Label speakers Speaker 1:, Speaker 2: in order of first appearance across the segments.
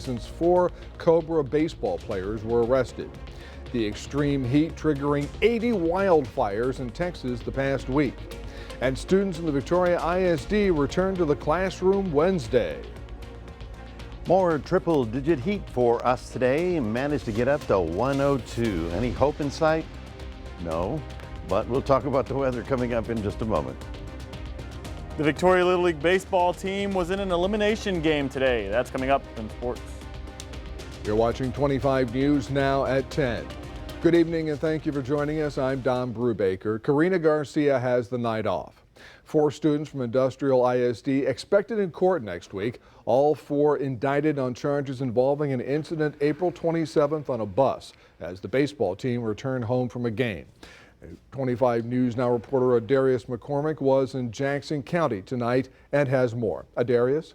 Speaker 1: since 4 Cobra baseball players were arrested. The extreme heat triggering 80 wildfires in Texas the past week. And students in the Victoria ISD return to the classroom Wednesday.
Speaker 2: More triple-digit heat for us today. Managed to get up to 102. Any hope in sight? No, but we'll talk about the weather coming up in just a moment.
Speaker 3: The Victoria Little League baseball team was in an elimination game today. That's coming up in sports.
Speaker 1: You're watching 25 News now at 10. Good evening and thank you for joining us. I'm Don Brubaker. Karina Garcia has the night off. 4 students from Industrial ISD expected in court next week. All 4 indicted on charges involving an incident April 27th on a bus as the baseball team returned home from a game. 25 News Now reporter Adarius McCormick was in Jackson County tonight and has more. Adarius?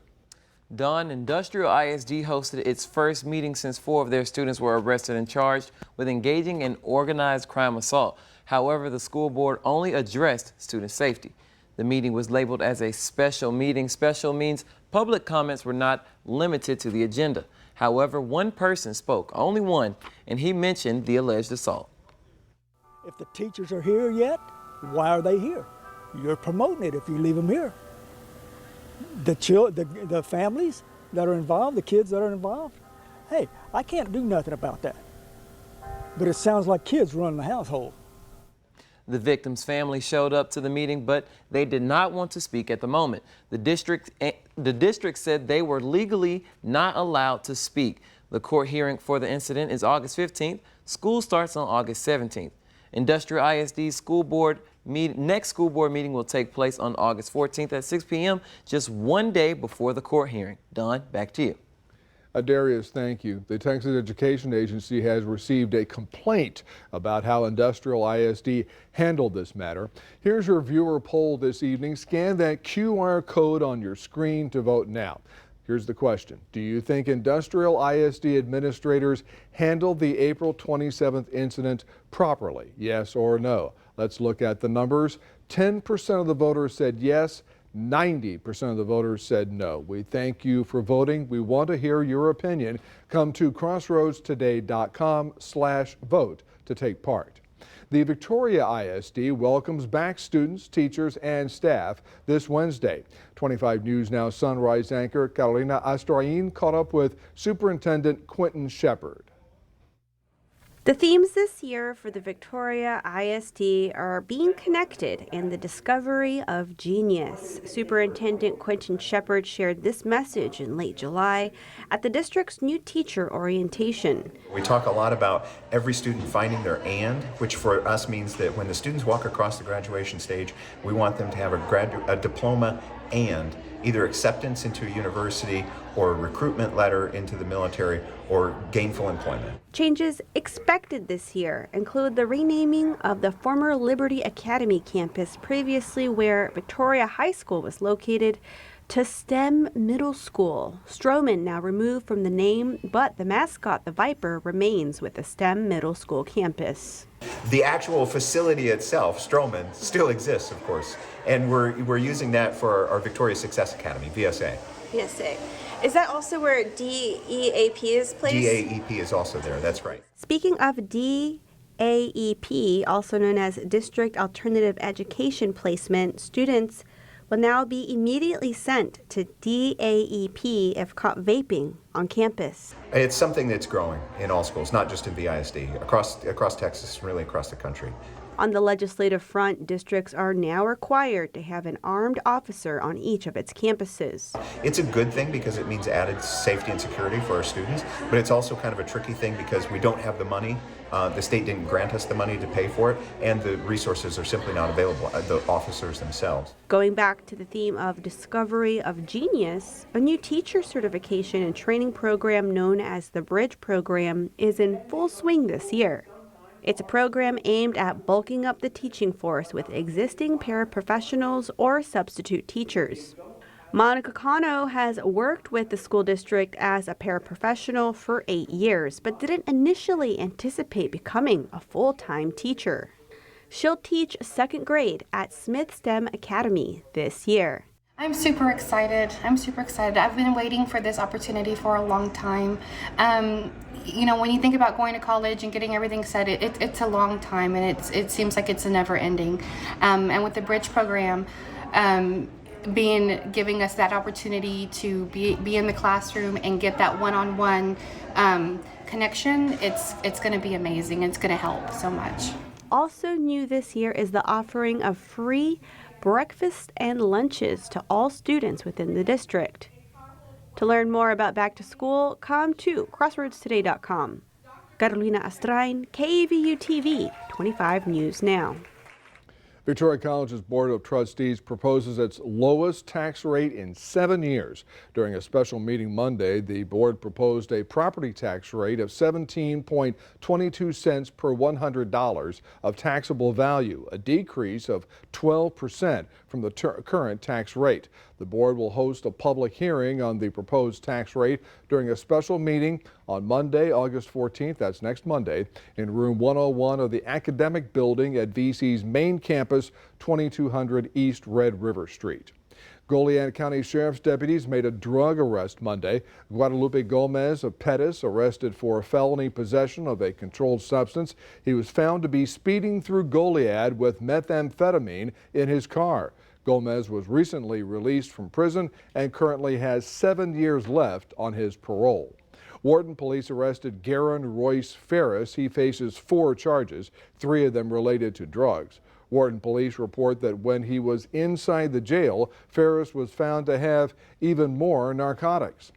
Speaker 4: Don, Industrial ISD hosted its first meeting since 4 of their students were arrested and charged with engaging in organized crime assault. However, the school board only addressed student safety. The meeting was labeled as a special meeting. Special means public comments were not limited to the agenda. However, one person spoke, only one, and he mentioned the alleged assault.
Speaker 5: If the teachers are here yet, why are they here? You're promoting it if you leave them here. The families that are involved, the kids that are involved, hey, I can't do nothing about that. But it sounds like kids running the household.
Speaker 4: The victim's family showed up to the meeting, but they did not want to speak at the moment. The district said they were legally not allowed to speak. The court hearing for the incident is August 15th. School starts on August 17th. Industrial ISD next school board meeting will take place on August 14th at 6 p.m., just one day before the court hearing. Don, back to you.
Speaker 1: Adarius, thank you. The Texas Education Agency has received a complaint about how Industrial ISD handled this matter. Here's your viewer poll this evening. Scan that QR code on your screen to vote now. Here's the question. Do you think Industrial ISD administrators handled the April 27th incident properly? Yes or no? Let's look at the numbers. 10% of the voters said yes. 90% of the voters said no. We thank you for voting. We want to hear your opinion. Come to crossroadstoday.com/vote to take part. The Victoria ISD welcomes back students, teachers, and staff this Wednesday. 25 News Now Sunrise anchor Carolina Astroin caught up with Superintendent Quentin Shepard.
Speaker 6: The themes this year for the Victoria ISD are being connected and the discovery of genius. Superintendent Quentin Shepard shared this message in late July at the district's new teacher orientation.
Speaker 7: We talk a lot about every student finding their and, which for us means that when the students walk across the graduation stage, we want them to have a diploma and either acceptance into a university or a recruitment letter into the military or gainful employment.
Speaker 6: Changes expected this year include the renaming of the former Liberty Academy campus, previously where Victoria High School was located, to STEM Middle School. Stroman now removed from the name, but the mascot, the Viper, remains with the STEM Middle School campus.
Speaker 7: The actual facility itself, Stroman, still exists, of course, and we're using that for our Victoria Success Academy, VSA.
Speaker 6: VSA. Is that also where DEAP is placed?
Speaker 7: DAEP is also there, that's right.
Speaker 6: Speaking of DAEP, also known as District Alternative Education Placement, students will now be immediately sent to DAEP if caught vaping on campus.
Speaker 7: It's something that's growing in all schools, not just in VISD, across Texas, really across the country.
Speaker 6: On the legislative front, districts are now required to have an armed officer on each of its campuses.
Speaker 7: It's a good thing because it means added safety and security for our students, but it's also kind of a tricky thing because we don't have the money. The state didn't grant us the money to pay for it, and the resources are simply not available, the officers themselves.
Speaker 6: Going back to the theme of discovery of genius, a new teacher certification and training program known as the Bridge Program is in full swing this year. It's a program aimed at bulking up the teaching force with existing paraprofessionals or substitute teachers. Monica Cano has worked with the school district as a paraprofessional for 8 years, but didn't initially anticipate becoming a full-time teacher. She'll teach second grade at Smith STEM Academy this year.
Speaker 8: I'm super excited. I've been waiting for this opportunity for a long time. When you think about going to college and getting everything set, it's a long time, and it seems like it's a never ending. And with the Bridge program, giving us that opportunity to be in the classroom and get that one-on-one connection, it's going to be amazing. It's going to help so much.
Speaker 6: Also new this year is the offering of free breakfast and lunches to all students within the district. To learn more about back to school, come to crossroadstoday.com. Carolina Astrain, KVU TV, 25 News Now.
Speaker 1: Victoria College's Board of Trustees proposes its lowest tax rate in 7 years. During a special meeting Monday, the board proposed a property tax rate of 17.22 cents per $100 of taxable value, a decrease of 12% from the current tax rate. The board will host a public hearing on the proposed tax rate during a special meeting on Monday, August 14th, that's next Monday, in room 101 of the Academic Building at VC's main campus, 2200 East Red River Street. Goliad County Sheriff's deputies made a drug arrest Monday. Guadalupe Gomez of Pettis arrested for felony possession of a controlled substance. He was found to be speeding through Goliad with methamphetamine in his car. Gomez was recently released from prison and currently has 7 years left on his parole. Wharton police arrested Garen Royce Ferris. He faces 4 charges, 3 of them related to drugs. Wharton police report that when he was inside the jail, Ferris was found to have even more narcotics.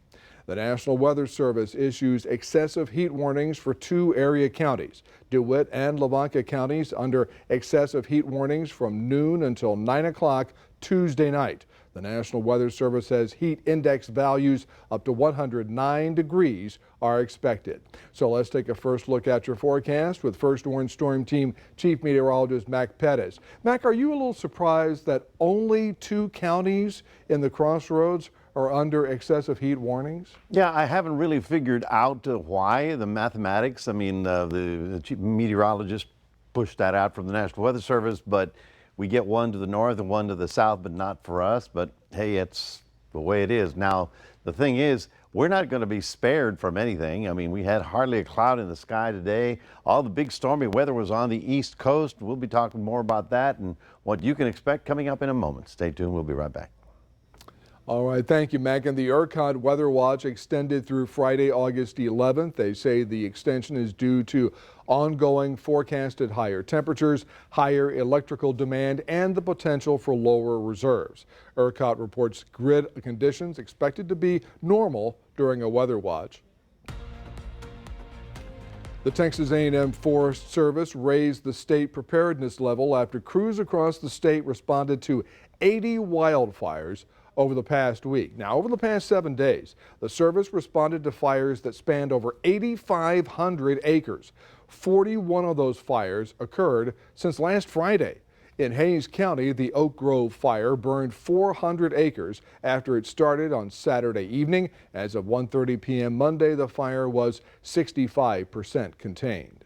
Speaker 1: The National Weather Service issues excessive heat warnings for 2 area counties. DeWitt and Lavaca counties under excessive heat warnings from noon until 9 o'clock Tuesday night. The National Weather Service says heat index values up to 109 degrees are expected. So let's take a first look at your forecast with First Orange Storm Team Chief Meteorologist Mac Pettis. Mac, are you a little surprised that only 2 counties in the Crossroads are under excessive heat warnings?
Speaker 2: Yeah, I haven't really figured out why, the mathematics. I mean, the chief meteorologist pushed that out from the National Weather Service, but we get one to the north and one to the south, but not for us. But hey, it's the way it is. Now, the thing is, we're not going to be spared from anything. I mean, we had hardly a cloud in the sky today. All the big stormy weather was on the East Coast. We'll be talking more about that and what you can expect coming up in a moment. Stay tuned. We'll be right back.
Speaker 1: All right, thank you, Mac. And the ERCOT Weather Watch extended through Friday, August 11th. They say the extension is due to ongoing forecasted higher temperatures, higher electrical demand, and the potential for lower reserves. ERCOT reports grid conditions expected to be normal during a weather watch. The Texas A&M Forest Service raised the state preparedness level after crews across the state responded to 80 wildfires over the past week. Now, over the past 7 days, the service responded to fires that spanned over 8,500 acres. 41 of those fires occurred since last Friday. In Hays County, the Oak Grove fire burned 400 acres after it started on Saturday evening. As of 1:30 p.m. Monday, the fire was 65% contained.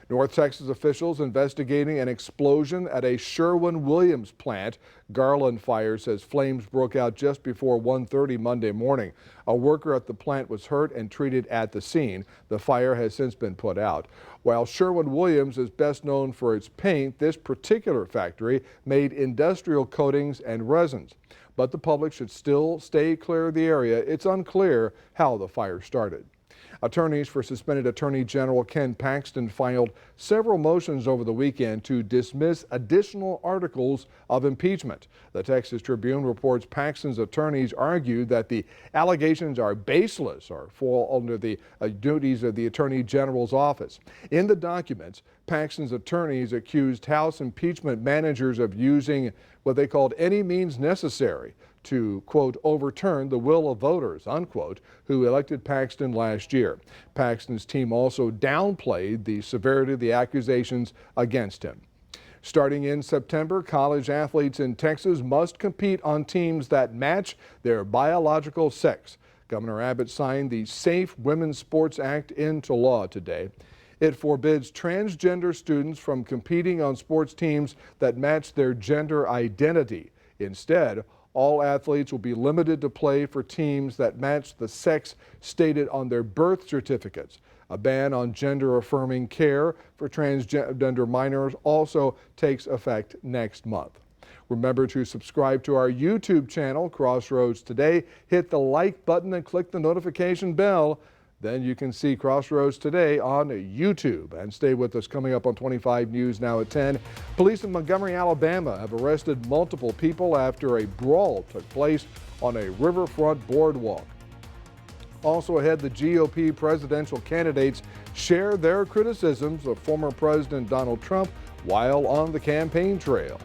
Speaker 1: North Texas officials investigating an explosion at a Sherwin-Williams plant. Garland Fire says flames broke out just before 1:30 Monday morning. A worker at the plant was hurt and treated at the scene. The fire has since been put out. While Sherwin-Williams is best known for its paint, this particular factory made industrial coatings and resins. But the public should still stay clear of the area. It's unclear how the fire started. Attorneys for suspended Attorney General Ken Paxton filed several motions over the weekend to dismiss additional articles of impeachment. The Texas Tribune reports Paxton's attorneys argued that the allegations are baseless or fall under the duties of the Attorney General's office. In the documents, Paxton's attorneys accused House impeachment managers of using what they called any means necessary to, quote, overturn the will of voters, unquote, who elected Paxton last year. Paxton's team also downplayed the severity of the accusations against him. Starting in September, college athletes in Texas must compete on teams that match their biological sex. Governor Abbott signed the Safe Women's Sports Act into law today. It forbids transgender students from competing on sports teams that match their gender identity. Instead, All athletes will be limited to play for teams that match the sex stated on their birth certificates. A ban on gender-affirming care for transgender minors also takes effect next month. Remember to subscribe to our YouTube channel, Crossroads Today. Hit the like button and click the notification bell. Then you can see Crossroads Today on YouTube. And stay with us. Coming up on 25 News now at 10. Police in Montgomery, Alabama have arrested multiple people after a brawl took place on a riverfront boardwalk. Also ahead, the GOP presidential candidates share their criticisms of former President Donald Trump while on the campaign trail.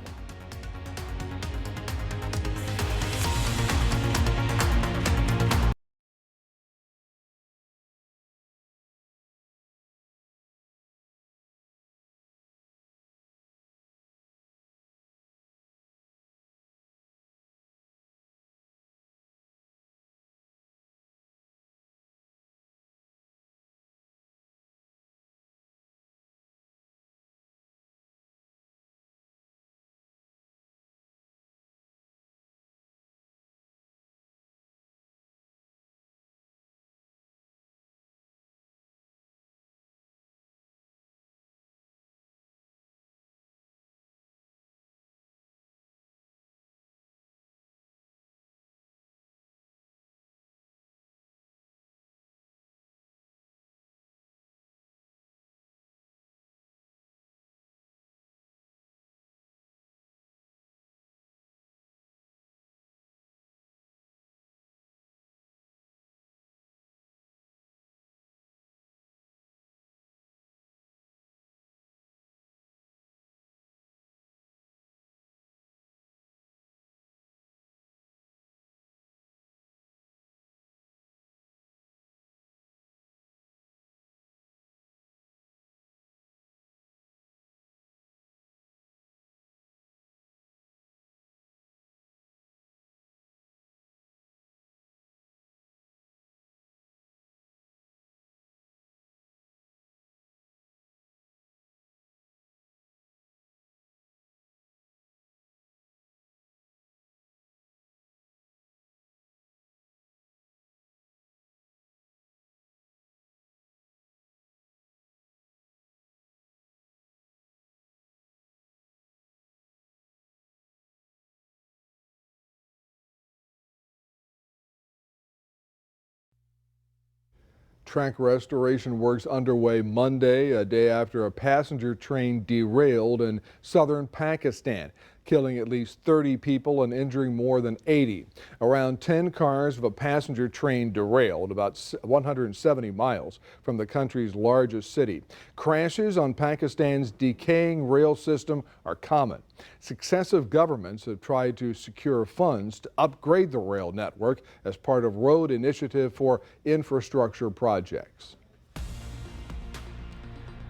Speaker 1: Track restoration works underway Monday, a day after a passenger train derailed in southern Pakistan, killing at least 30 people and injuring more than 80. Around 10 cars of a passenger train derailed about 170 miles from the country's largest city. Crashes on Pakistan's decaying rail system are common. Successive governments have tried to secure funds to upgrade the rail network as part of Road Initiative for Infrastructure projects.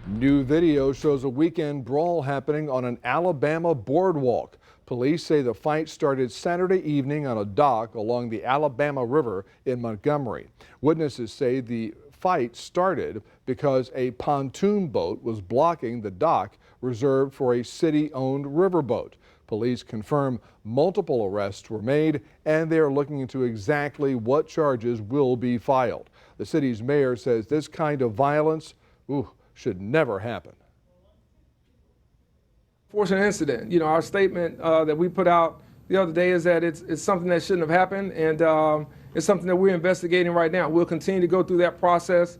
Speaker 1: New video shows a weekend brawl happening on an Alabama boardwalk. Police say the fight started Saturday evening on a dock along the Alabama River in Montgomery. Witnesses say the fight started because a pontoon boat was blocking the dock reserved for a city-owned riverboat. Police confirm multiple arrests were made and they are looking into exactly what charges will be filed. The city's mayor says this kind of violence should never happen.
Speaker 9: Fortunate incident. You know, our statement that we put out the other day is that it's something that shouldn't have happened, and it's something that we're investigating right now. We'll continue to go through that process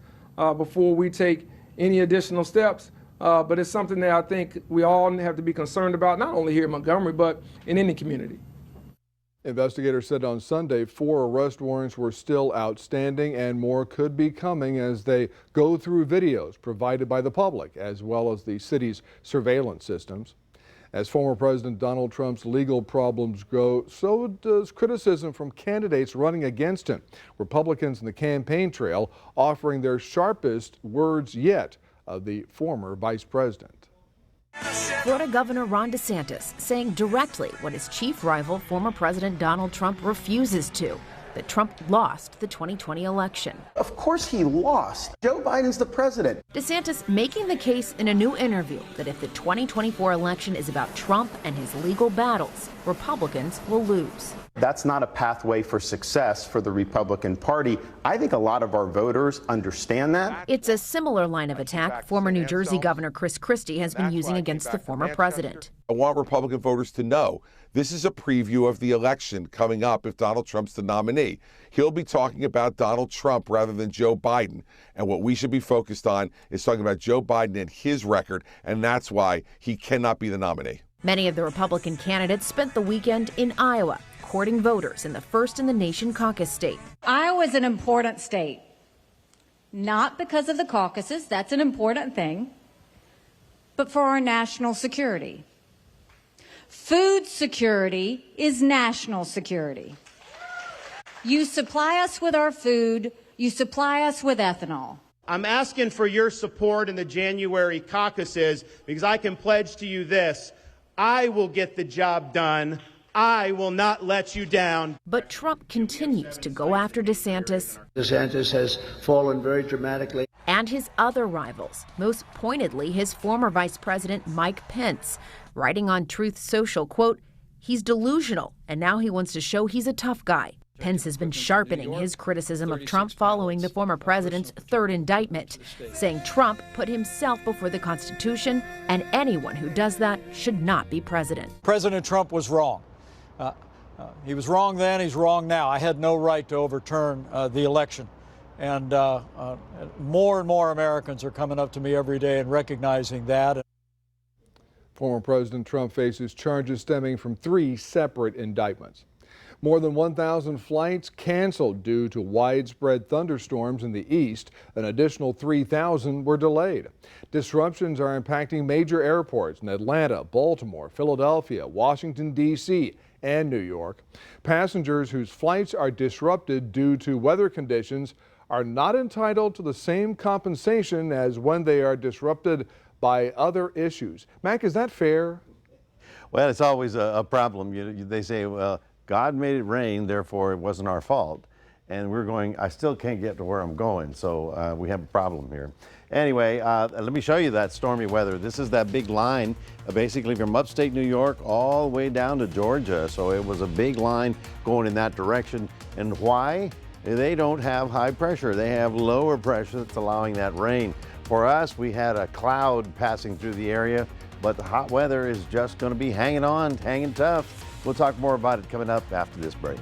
Speaker 9: before we take any additional steps, but it's something that I think we all have to be concerned about, not only here in Montgomery, but in any community.
Speaker 1: Investigators said on Sunday 4 arrest warrants were still outstanding and more could be coming as they go through videos provided by the public as well as the city's surveillance systems. As former President Donald Trump's legal problems grow, so does criticism from candidates running against him. Republicans in the campaign trail offering their sharpest words yet of the former vice president.
Speaker 10: Florida Governor Ron DeSantis saying directly what his chief rival, former President Donald Trump, refuses to, that Trump lost the 2020 election.
Speaker 11: Of course he lost. Joe Biden's the president.
Speaker 10: DeSantis making the case in a new interview that if the 2024 election is about Trump and his legal battles, Republicans will lose.
Speaker 11: That's not a pathway for success for the Republican Party. I think a lot of our voters understand that.
Speaker 10: It's a similar line of attack former New Jersey Governor Chris Christie has been using against the former president.
Speaker 12: I want Republican voters to know this is a preview of the election coming up if Donald Trump's the nominee. He'll be talking about Donald Trump rather than Joe Biden. And what we should be focused on is talking about Joe Biden and his record, and that's why he cannot be the nominee.
Speaker 10: Many of the Republican candidates spent the weekend in Iowa, courting voters in the first-in-the-nation caucus state.
Speaker 13: Iowa's an important state, not because of the caucuses, that's an important thing, but for our national security. Food security is national security. You supply us with our food, you supply us with ethanol.
Speaker 14: I'm asking for your support in the January caucuses because I can pledge to you this: I will get the job done. I will not let you down.
Speaker 10: But Trump continues to go after DeSantis.
Speaker 15: DeSantis has fallen very dramatically.
Speaker 10: And his other rivals, most pointedly his former Vice President Mike Pence, writing on Truth Social, quote, "He's delusional, and now he wants to show he's a tough guy." Pence has been sharpening his criticism of Trump following the former president's third indictment, saying Trump put himself before the Constitution, and anyone who does that should not be president.
Speaker 16: President Trump was wrong. He was wrong then, he's wrong now. I had no right to overturn the election. And more and more Americans are coming up to me every day and recognizing that.
Speaker 1: Former President Trump faces charges stemming from 3 separate indictments. More than 1,000 flights canceled due to widespread thunderstorms in the east. An additional 3,000 were delayed. Disruptions are impacting major airports in Atlanta, Baltimore, Philadelphia, Washington, D.C., and New York. Passengers whose flights are disrupted due to weather conditions are not entitled to the same compensation as when they are disrupted by other issues. Mac, is that fair?
Speaker 2: Well, it's always a problem. They say, well, God made it rain, therefore it wasn't our fault. And we're going, I still can't get to where I'm going, so we have a problem here. Anyway, let me show you that stormy weather. This is that big line, basically from upstate New York all the way down to Georgia. So it was a big line going in that direction. And why? They don't have high pressure. They have lower pressure that's allowing that rain. For us, we had a cloud passing through the area, but the hot weather is just going to be hanging on, hanging tough. We'll talk more about it coming up after this break.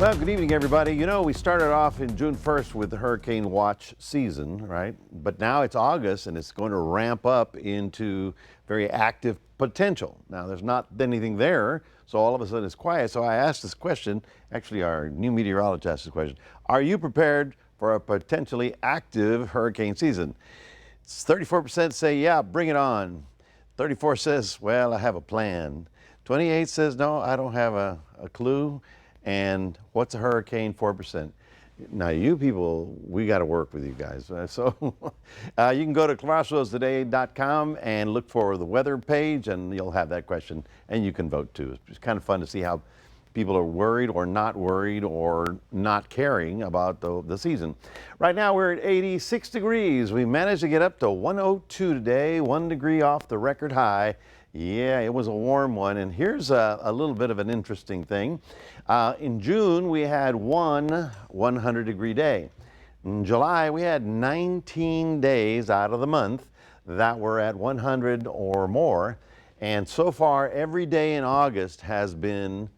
Speaker 2: Well, good evening, everybody. You know, we started off in June 1st with the hurricane watch season, right? But now it's August and it's going to ramp up into very active potential. Now, there's not anything there, so all of a sudden it's quiet. So I asked this question, actually our new meteorologist asked this question, are you prepared for a potentially active hurricane season? 34% say, yeah, bring it on. 34 says, well, I have a plan. 28 says, no, I don't have a clue. And what's a hurricane? 4%. Now, you people, we got to work with you guys. So you can go to crossroadstoday.com and look for the weather page, and you'll have that question, and you can vote too. It's kind of fun to see how people are worried or not caring about the season. Right now, we're at 86 degrees. We managed to get up to 102 today, 1 degree off the record high. Yeah, it was a warm one. And here's a little bit of an interesting thing. In June, we had one 100-degree day. In July, we had 19 days out of the month that were at 100 or more. And so far, every day in August has been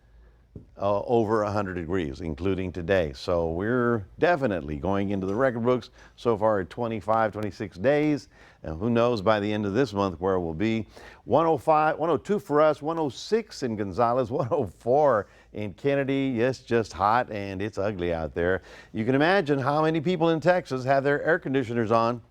Speaker 2: over 100 degrees, including today. So we're definitely going into the record books so far at 25, 26 days. And who knows by the end of this month where we'll be. 105, 102 for us, 106 in Gonzales, 104 in Kennedy. Yes, just hot and it's ugly out there. You can imagine how many people in Texas have their air conditioners on.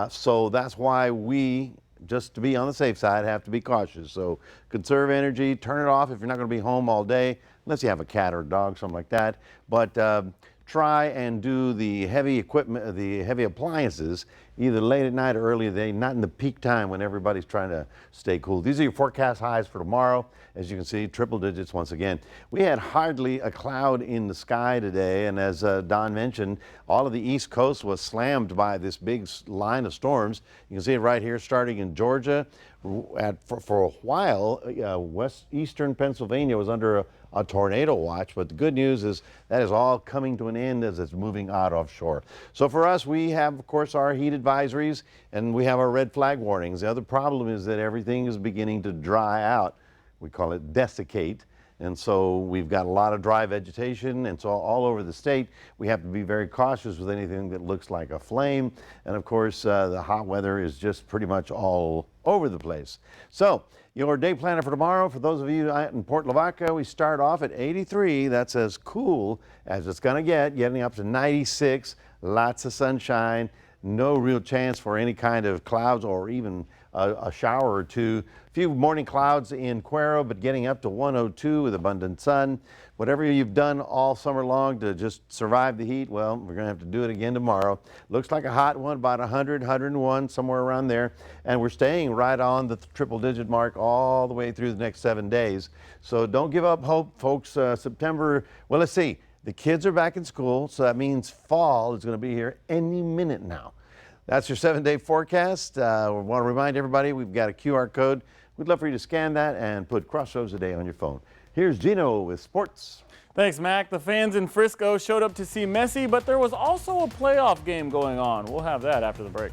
Speaker 2: So that's why we, just to be on the safe side, have to be cautious. So conserve energy, turn it off if you're not going to be home all day, unless you have a cat or a dog, something like that. But try and do the heavy equipment, the heavy appliances, either late at night or early in the day, not in the peak time when everybody's trying to stay cool. These are your forecast highs for tomorrow. As you can see, triple digits once again. We had hardly a cloud in the sky today, and as Don mentioned, all of the East Coast was slammed by this big line of storms. You can see it right here, starting in Georgia. For a while, eastern Pennsylvania was under a tornado watch, but the good news is that is all coming to an end as it's moving out offshore. So for us, we have, of course, our heat advisories and we have our red flag warnings. The other problem is that everything is beginning to dry out. We call it desiccate. And so we've got a lot of dry vegetation, and so all over the state, we have to be very cautious with anything that looks like a flame. And of course, the hot weather is just pretty much all over the place. So your day planner for tomorrow, for those of you in Port Lavaca, we start off at 83. That's as cool as it's going to get, getting up to 96, lots of sunshine, no real chance for any kind of clouds or even a shower or two. A few morning clouds in Cuero, but getting up to 102 with abundant sun. Whatever you've done all summer long to just survive the heat, well, we're going to have to do it again tomorrow. Looks like a hot one, about 100, 101, somewhere around there. And we're staying right on the triple-digit mark all the way through the next 7 days. So don't give up hope, folks. September, well, let's see. The kids are back in school, so that means fall is going to be here any minute now. That's your 7-day forecast. We want to remind everybody we've got a QR code. We'd love for you to scan that and put Crossroads Today on your phone. Here's Gino with sports.
Speaker 3: Thanks, Mac. The fans in Frisco showed up to see Messi, but there was also a playoff game going on. We'll have that after the break.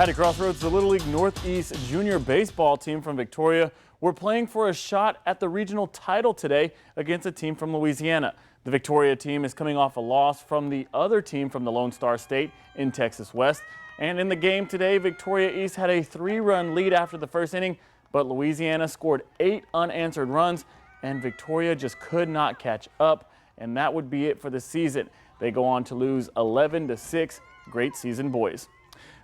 Speaker 3: At a Crossroads, the Little League Northeast junior baseball team from Victoria were playing for a shot at the regional title today against a team from Louisiana. The Victoria team is coming off a loss from the other team from the Lone Star State in Texas West. And in the game today, Victoria East had a 3-run lead after the first inning, but Louisiana scored 8 unanswered runs, and Victoria just could not catch up, and that would be it for the season. They go on to lose 11-6. Great season, boys.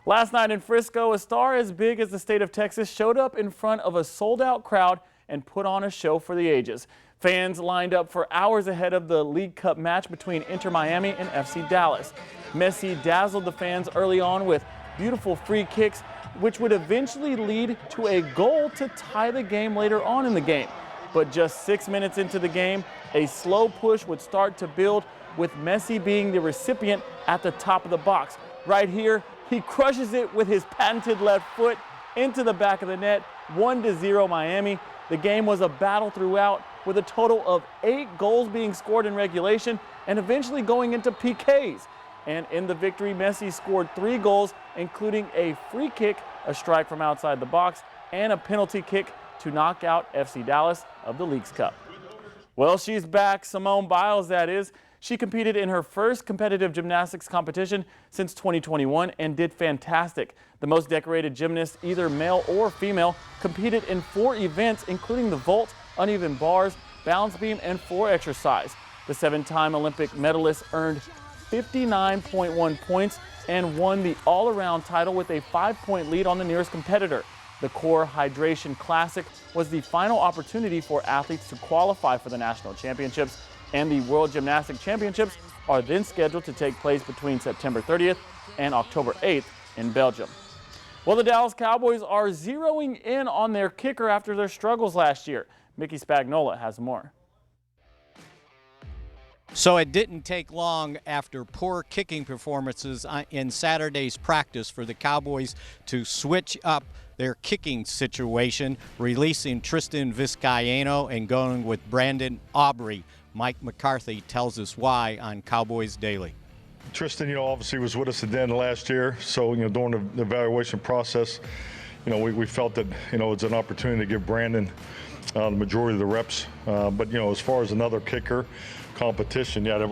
Speaker 3: Last night in Frisco, a star as big as the state of Texas showed up in front of a sold-out crowd and put on a show for the ages. Fans lined up for hours ahead of the League Cup match between Inter Miami and FC Dallas. Messi dazzled the fans early on with beautiful free kicks, which would eventually lead to a goal to tie the game later on in the game. But just 6 minutes into the game, a slow push would start to build, with Messi being the recipient at the top of the box. Right here, he crushes it with his patented left foot into the back of the net. 1-0 Miami. The game was a battle throughout, with a total of 8 goals being scored in regulation and eventually going into PKs. And in the victory, Messi scored 3 goals, including a free kick, a strike from outside the box, and a penalty kick to knock out FC Dallas of the League's Cup. Well, she's back, Simone Biles, that is. She competed in her first competitive gymnastics competition since 2021 and did fantastic. The most decorated gymnast, either male or female, competed in 4 events, including the vault, uneven bars, balance beam, and floor exercise. The 7-time Olympic medalist earned 59.1 points and won the all-around title with a 5-point lead on the nearest competitor. The Core Hydration Classic was the final opportunity for athletes to qualify for the national championships, and the World Gymnastics Championships are then scheduled to take place between September 30th and October 8th in Belgium. Well, the Dallas Cowboys are zeroing in on their kicker after their struggles last year. Mickey Spagnola has more.
Speaker 17: So it didn't take long after poor kicking performances in Saturday's practice for the Cowboys to switch up their kicking situation, releasing Tristan Vizcaino and going with Brandon Aubrey. Mike McCarthy tells us why on Cowboys Daily.
Speaker 18: Tristan, obviously was with us at the end of last year, so, during the evaluation process, we felt that, it's an opportunity to give Brandon the majority of the reps. But, as far as another kicker competition, yeah,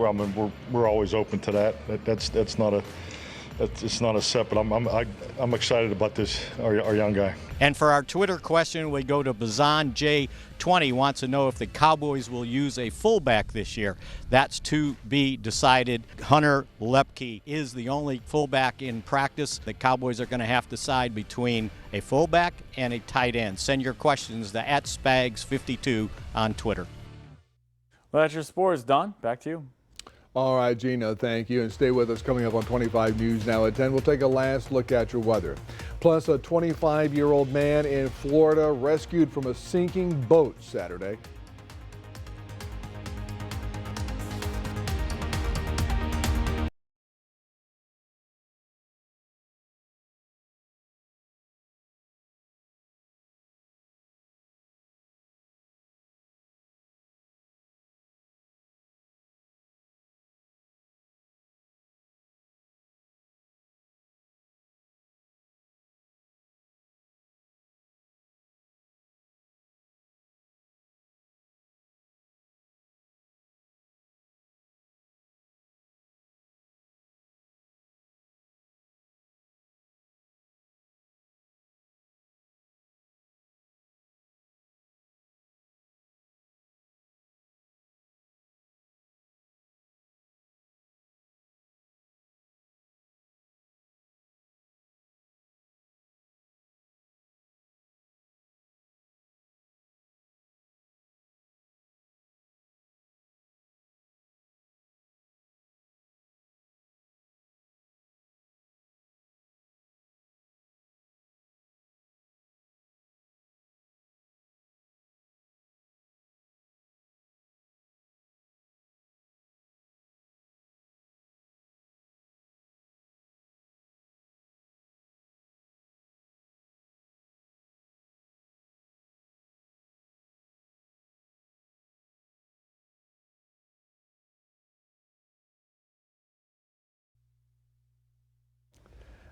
Speaker 18: we're always open to that. It's not a set, but I'm excited about this, our young guy.
Speaker 17: And for our Twitter question, we go to Bazan J20, wants to know if the Cowboys will use a fullback this year. That's to be decided. Hunter Lepke is the only fullback in practice. The Cowboys are going to have to decide between a fullback and a tight end. Send your questions to @Spags52 on Twitter.
Speaker 3: Well, that's your sports. Don, back to you.
Speaker 1: All right, Gino, thank you. And stay with us. Coming up on 25 News now at 10, we'll take a last look at your weather. Plus, a 25-year-old man in Florida rescued from a sinking boat Saturday.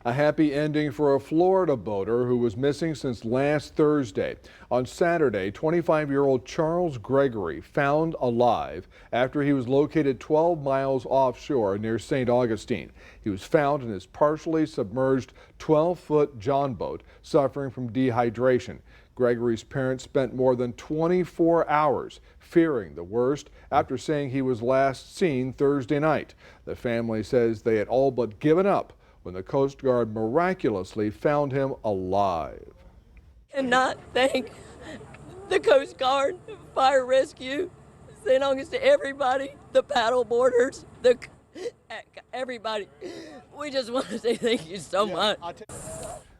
Speaker 1: A happy ending for a Florida boater who was missing since last Thursday. On Saturday, 25-year-old Charles Gregory found alive after he was located 12 miles offshore near St. Augustine. He was found in his partially submerged 12-foot John boat, suffering from dehydration. Gregory's parents spent more than 24 hours fearing the worst after saying he was last seen Thursday night. The family says they had all but given up when the Coast Guard miraculously found him alive.
Speaker 19: Cannot thank the Coast Guard, Fire Rescue, St. Augustine, everybody, the paddle boarders, everybody. We just want to say thank you so much.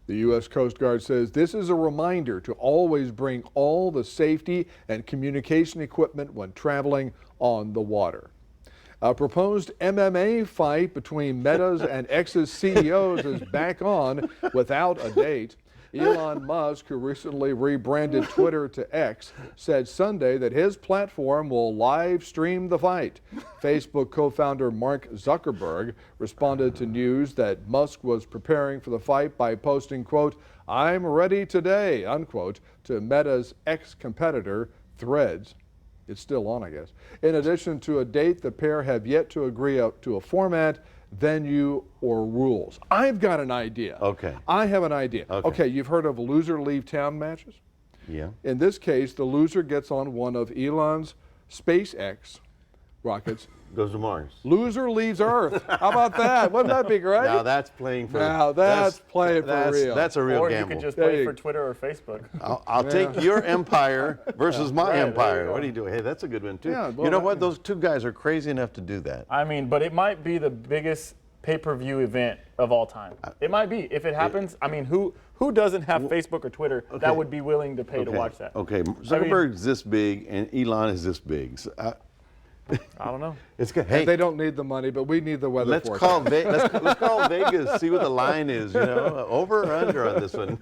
Speaker 1: The U.S. Coast Guard says this is a reminder to always bring all the safety and communication equipment when traveling on the water. A proposed MMA fight between Meta's and X's CEOs is back on without a date. Elon Musk, who recently rebranded Twitter to X, said Sunday that his platform will live stream the fight. Facebook co-founder Mark Zuckerberg responded to news that Musk was preparing for the fight by posting, quote, "I'm ready today," unquote, to Meta's X competitor, Threads. It's still on, I guess. In addition to a date, the pair have yet to agree to a format, venue, or rules. I've got an idea.
Speaker 2: Okay.
Speaker 1: I have an idea.
Speaker 2: Okay.
Speaker 1: You've heard of loser leave town matches?
Speaker 2: Yeah.
Speaker 1: In this case, the loser gets on one of Elon's SpaceX rockets.
Speaker 2: Goes to Mars.
Speaker 1: Loser leaves Earth. How about that? Wouldn't that be great?
Speaker 2: Now that's playing for.
Speaker 1: Now that's playing for real.
Speaker 2: That's a real
Speaker 3: or
Speaker 2: gamble.
Speaker 3: you could just play for Twitter or Facebook.
Speaker 2: I'll take your empire versus my
Speaker 3: Right,
Speaker 2: empire. What are you doing? Hey, that's a good one too.
Speaker 1: Yeah, well,
Speaker 2: you know what? Those two guys are crazy enough to do that.
Speaker 3: I mean, but it might be the biggest pay-per-view event of all time. It might be. If it happens, I mean, who doesn't have Facebook or Twitter that would be willing to pay to watch that?
Speaker 2: Okay, Zuckerberg's this big and Elon is this big. So,
Speaker 3: I don't know.
Speaker 2: It's good. Hey,
Speaker 1: they don't need the money, but we need the weather
Speaker 2: let's
Speaker 1: forecast.
Speaker 2: let's call Vegas, see what the line is, you know, over or under on this one.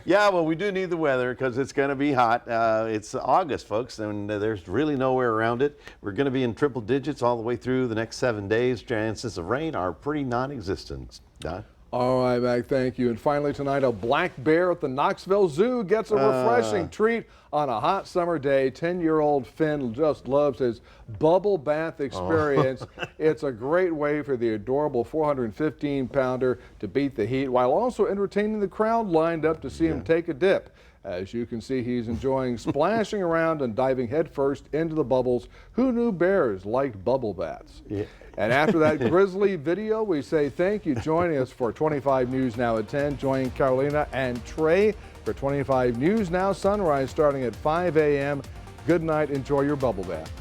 Speaker 2: Yeah, well, we do need the weather because it's going to be hot. It's August, folks, and there's really nowhere around it. We're going to be in triple digits all the way through the next 7 days. Chances of rain are pretty non-existent. Don?
Speaker 1: All right, Mac, thank you. And finally tonight, a black bear at the Knoxville Zoo gets a refreshing treat on a hot summer day. 10-year-old Finn just loves his bubble bath experience. It's a great way for the adorable 415-pounder to beat the heat while also entertaining the crowd lined up to see him take a dip. As you can see, he's enjoying splashing around and diving headfirst into the bubbles. Who knew bears liked bubble baths?
Speaker 2: Yeah.
Speaker 1: And after that grizzly video, we say thank you joining us for 25 News Now at 10. Join Carolina and Trey for 25 News Now Sunrise starting at 5 a.m. Good night. Enjoy your bubble bath.